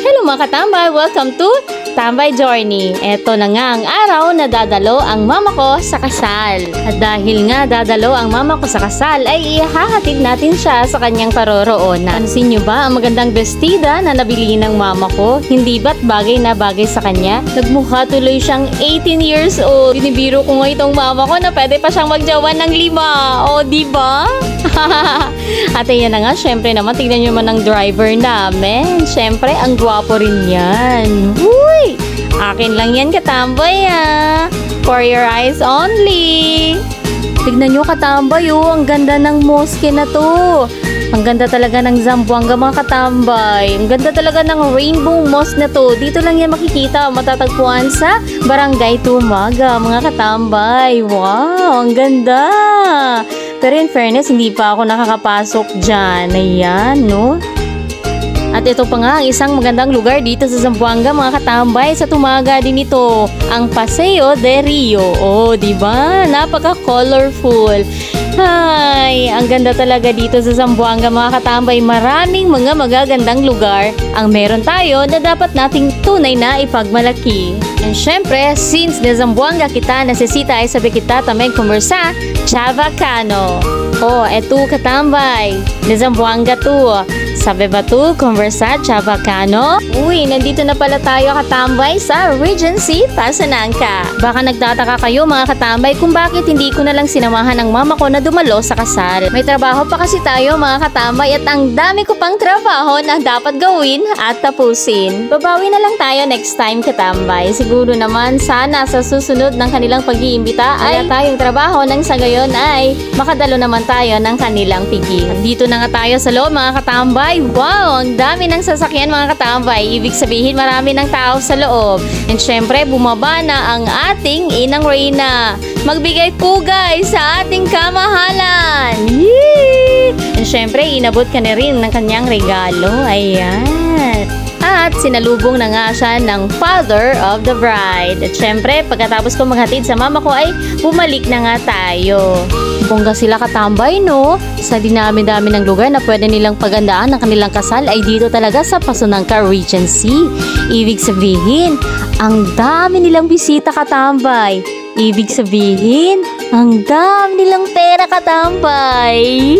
Hello mga katambay! Welcome to Tambay Journey. Eto na nga ang araw na dadalo ang mama ko sa kasal. At dahil nga dadalo ang mama ko sa kasal, ay ihahatid natin siya sa kanyang paroroonan. Pansin nyo ba ang magandang bestida na nabili ng mama ko? Hindi ba't bagay na bagay sa kanya? Nagmukha tuloy siyang 18 years old. Binibiro ko nga itong mama ko na pwede pa siyang magjawan ng 5. O, diba? At ayan na nga, syempre naman, tignan nyo man ang driver namin. Syempre, ang gwapo rin yan. Uy! Akin lang yan, katambay For your eyes only. Tignan nyo, katambay ang ganda ng mosque na to. Ang ganda talaga ng Zamboanga, mga katambay. Ang ganda talaga ng Rainbow Mosque na to. Dito lang yan makikita, matatagpuan sa Barangay Tumaga, mga katambay. Wow, ang ganda. Pero in fairness, hindi pa ako nakakapasok dyan. Ayan, no? At ito pa nga ang isang magandang lugar dito sa Zamboanga, mga katambay. Sa Tumaga din ito, ang Paseo de Rio. Oh, diba? Napaka-colorful. Ay, ang ganda talaga dito sa Zamboanga, mga katambay. Maraming mga magagandang lugar ang meron tayo na dapat nating tunay na ipagmalaki. And syempre, since na Zamboanga kita, nasisita ay sabi kita tamay kumursa, Chavacano. Oh, eto katambay, na Zamboanga to. Sabi ba to, Conversa Chavacano? Uy, nandito na pala tayo katambay sa Regency Pasanangka. Baka nagtataka kayo mga katambay kung bakit hindi ko na lang sinamahan ng mama ko na dumalo sa kasal. May trabaho pa kasi tayo mga katambay at ang dami ko pang trabaho na dapat gawin at tapusin. Babawi na lang tayo next time katambay. Siguro naman sana sa susunod ng kanilang pag-iimbita ay tayong trabaho nang sa gayon ay makadalo naman tayo ng kanilang piging. Dito na nga tayo sa loob mga katambay. Wow, ang dami ng sasakyan mga katambay. Ibig sabihin marami ng tao sa loob. And syempre, bumaba na ang ating Inang Reyna. Magbigay pugay sa ating kamahalan. Yee! And syempre, inabot ka na rin ng kanyang regalo. Ayan. At sinalubong na nga siya ng father of the bride. At syempre, pagkatapos ko maghatid sa mama ko ay bumalik na nga tayo. Bongga sila katambay, no? Sa dinami-dami ng lugar na pwede nilang pagandaan ng kanilang kasal ay dito talaga sa Pasanangka Regency. Ibig sabihin, ang dami nilang bisita katambay. Ibig sabihin, ang dami nilang pera katambay.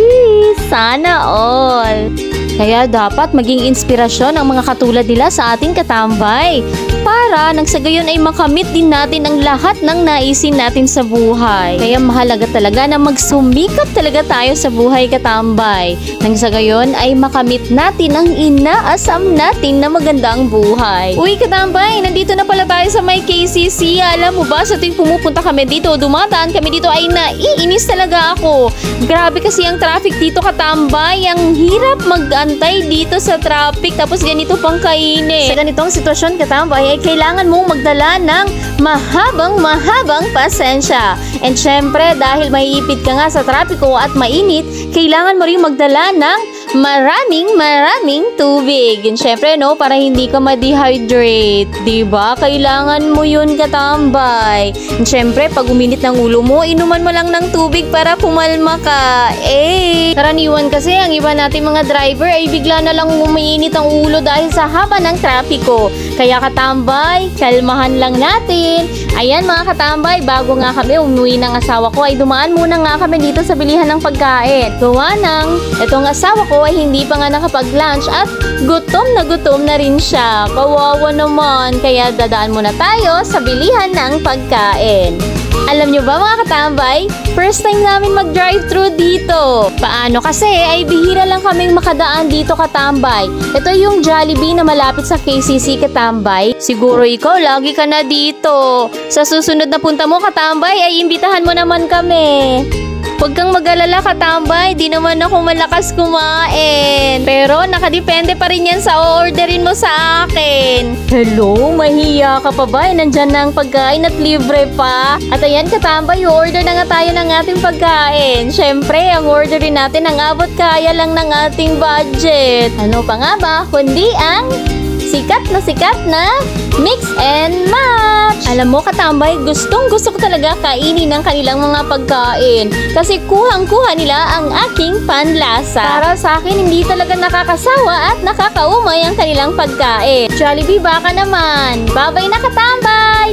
Sana all. Kaya dapat maging inspirasyon ang mga katulad nila sa ating katambay para nang sa gayon ay makamit din natin ang lahat ng naisin natin sa buhay. Kaya mahalaga talaga na magsumikap talaga tayo sa buhay katambay. Nang sa gayon ay makamit natin ang inaasam natin na magandang buhay. Uy katambay, nandito na pala tayo sa may KCC. Alam mo ba, sa tuwing pumupunta kami dito, dumadaan kami dito ay naiinis talaga ako. Grabe kasi ang traffic dito katambay. Ang hirap mag-antay dito sa traffic tapos ganito pang kainit. Sa ganitong sitwasyon katambay ay kailangan mong magdala ng mahabang pasensya. And syempre, dahil maiipit ka nga sa trapiko at mainit, kailangan mo rin magdala ng maraming tubig. And syempre, no, para hindi ka ma-dehydrate. Diba? Kailangan mo yun katambay. And syempre, pag uminit ng ulo mo, inuman mo lang ng tubig para pumalma ka. Karaniwan kasi ang iba natin mga driver ay bigla na lang umiinit ang ulo dahil sa haba ng trapiko. Kaya katambay, kalmahan lang natin. Ayan mga katambay, bago nga kami umuwi ng asawa ko ay dumaan muna nga kami dito sa bilihan ng pagkain. Gawa ng itong asawa ko ay hindi pa nga nakapag-lunch at gutom na rin siya. Kawawa naman, kaya dadaan muna tayo sa bilihan ng pagkain. Alam nyo ba mga katambay, first time namin mag-drive-thru dito. Paano kasi ay bihira lang kaming makadaan dito katambay. Ito yung Jollibee na malapit sa KCC katambay. Siguro ikaw lagi ka na dito. Sa susunod na punta mo katambay ay imbitahan mo naman kami. Huwag kang mag-alala katambay, di naman ako malakas kumain. Pero nakadepende pa rin yan sa o-orderin mo sa akin. Hello, mahiya ka pa ba? Nandyan na ang pagkain at libre pa. At ayan katambay, order na nga tayo ng ating pagkain. Syempre, ang orderin natin ang abot kaya lang ng ating budget. Ano pa nga ba? Kundi ang sikat na Mix and Match. Alam mo katambay, gustong-gusto ko talaga kainin ng kanilang mga pagkain kasi kuhang-kuha nila ang aking panlasa. Para sa akin, hindi talaga nakakasawa at nakakaumay ang kanilang pagkain. Jollibee, baka naman. Babay na katambay!